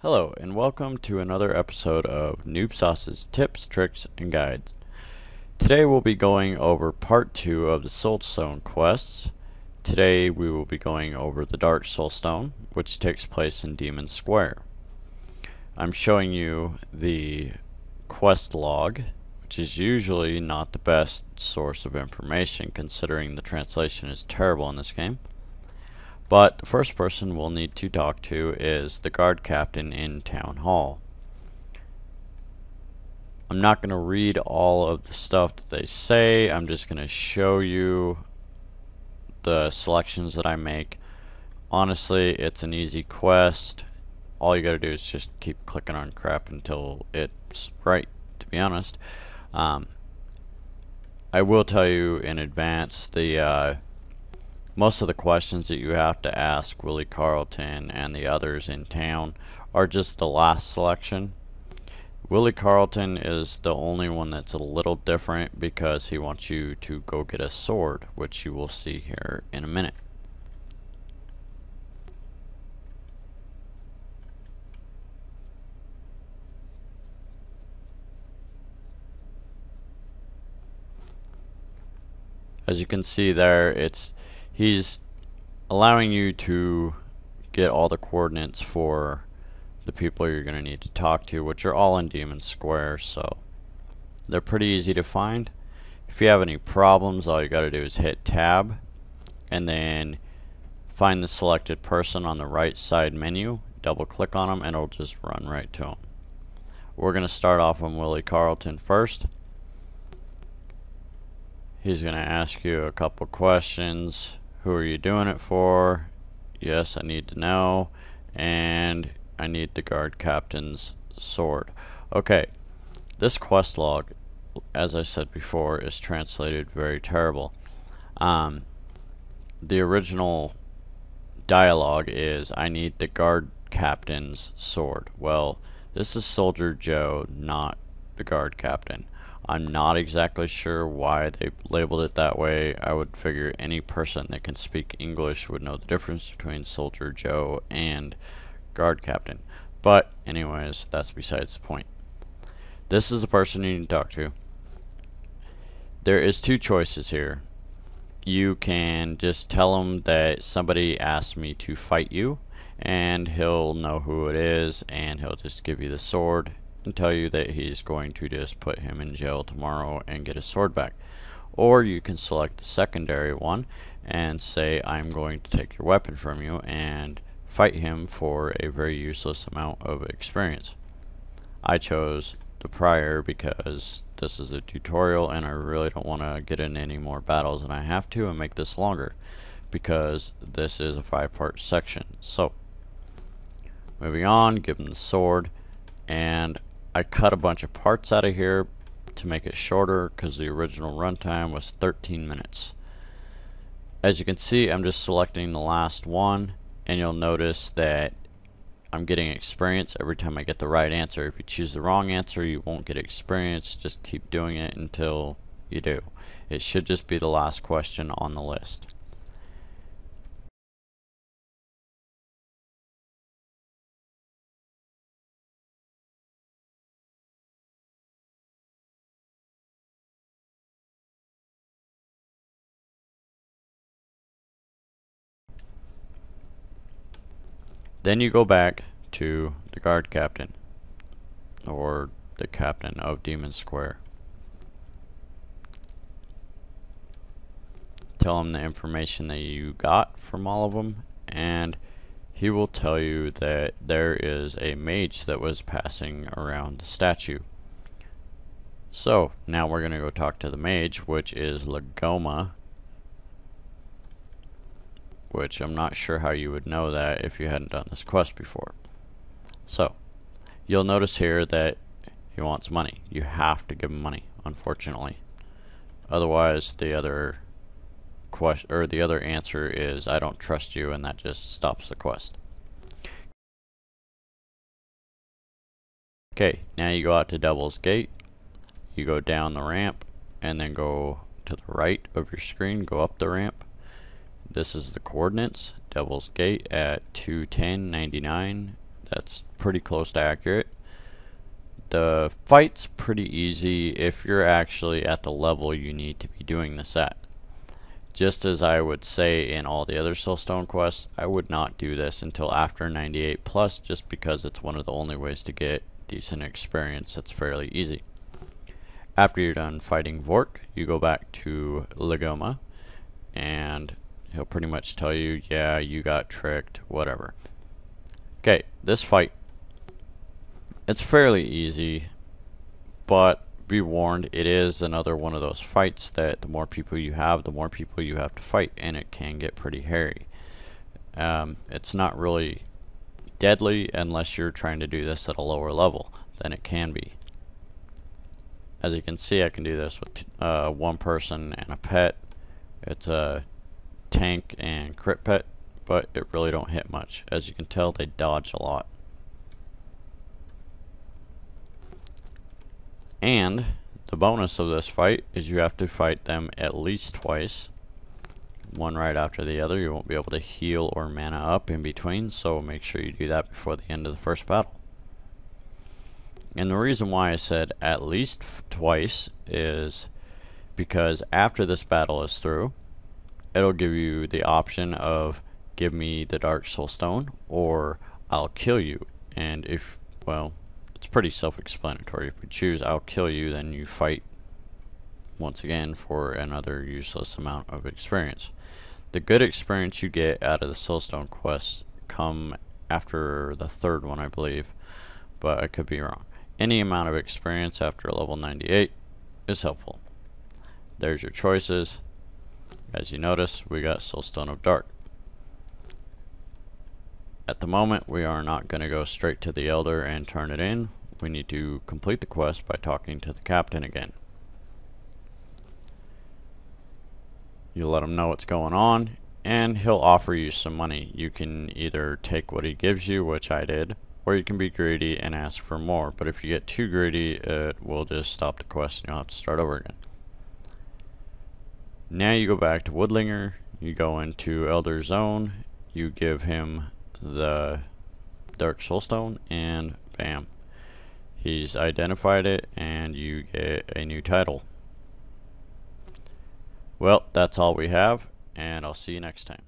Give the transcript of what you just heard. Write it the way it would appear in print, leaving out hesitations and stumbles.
Hello, and welcome to another episode of Noob Sauce's Tips, Tricks, and Guides. Today we'll be going over part 2 of the Soulstone quests. Today we will be going over the Dark Soulstone, which takes place in Demon Square. I'm showing you the quest log, which is usually not the best source of information considering the translation is terrible in this game. But the first person we'll need to talk to is the guard captain in Town Hall. I'm not going to read all of the stuff that they say. I'm just going to show you the selections that I make. Honestly, it's an easy quest. All you got to do is just keep clicking on crap until it's right, to be honest. I will tell you in advance, most of the questions that you have to ask Willie Carlton and the others in town are just the last selection. Willie Carlton is the only one that's a little different because he wants you to go get a sword, which you will see here in a minute. As you can see there, he's allowing you to get all the coordinates for the people you're going to need to talk to, which are all in Demon Square, so they're pretty easy to find. If you have any problems, all you got to do is hit tab and then find the selected person on the right side menu, double click on them, and it'll just run right to them. We're going to start off on Willie Carlton first. He's going to ask you a couple questions. Who are you doing it for? Yes, I need to know. And I need the guard captain's sword. Okay, this quest log, as I said before, is translated very terrible. The original dialogue is, I need the guard captain's sword. Well, this is Soldier Joe, not the guard captain. I'm not exactly sure why they labeled it that way. I would figure any person that can speak English would know the difference between Soldier Joe and guard captain. But anyways, that's besides the point. This is the person you need to talk to. There is two choices here. You can just tell him that somebody asked me to fight you, and he'll know who it is, and he'll just give you the sword and tell you that he's going to just put him in jail tomorrow and get his sword back. Or you can select the secondary one and say, I'm going to take your weapon from you and fight him for a very useless amount of experience. I chose the prior because this is a tutorial and I really don't want to get into any more battles than I have to and make this longer because this is a 5-part section. So moving on, give him the sword, and I cut a bunch of parts out of here to make it shorter because the original runtime was 13 minutes. As you can see, I'm just selecting the last one, and you'll notice that I'm getting experience every time I get the right answer. If you choose the wrong answer, you won't get experience. Just keep doing it until you do. It should just be the last question on the list. Then you go back to the guard captain, or the captain of Demon Square. Tell him the information that you got from all of them, and he will tell you that there is a mage that was passing around the statue. So now we're going to go talk to the mage, which is Lagoma, which I'm not sure how you would know that if you hadn't done this quest before. So you'll notice here that he wants money. You have to give him money, unfortunately. Otherwise, the other answer is I don't trust you, and that just stops the quest. Okay, now you go out to Devil's Gate. You go down the ramp and then go to the right of your screen, go up the ramp. This is the coordinates. Devil's Gate at 2:10:99. That's pretty close to accurate. The fight's pretty easy if you're actually at the level you need to be doing this at. Just as I would say in all the other Soulstone quests, I would not do this until after 98 plus, just because it's one of the only ways to get decent experience that's fairly easy. After you're done fighting Vork, you go back to Legoma, and he'll pretty much tell you, yeah, you got tricked, whatever. Okay, this fight, it's fairly easy, but be warned, it is another one of those fights that the more people you have, the more people you have to fight, and it can get pretty hairy. It's not really deadly unless you're trying to do this at a lower level, then it can be. As you can see, I can do this with one person and a pet. It's a tank and crit pet, but it really don't hit much. As you can tell, they dodge a lot. And the bonus of this fight is you have to fight them at least twice, one right after the other. You won't be able to heal or mana up in between, so make sure you do that before the end of the first battle. And the reason why I said at least twice is because after this battle is through, it'll give you the option of give me the Dark Soulstone or I'll kill you. And if, well, it's pretty self-explanatory. If we choose I'll kill you, then you fight once again for another useless amount of experience. The good experience you get out of the Soulstone quests come after the third one, I believe, but I could be wrong. Any amount of experience after level 98 is helpful. There's your choices. As you notice, we got Soulstone of Dark. At the moment, we are not going to go straight to the Elder and turn it in. We need to complete the quest by talking to the captain again. You let him know what's going on, and he'll offer you some money. You can either take what he gives you, which I did, or you can be greedy and ask for more. But if you get too greedy, it will just stop the quest and you'll have to start over again. Now you go back to Woodlinger, you go into Elder Zone, you give him the Dark Soulstone, and bam, he's identified it and you get a new title. Well, that's all we have, and I'll see you next time.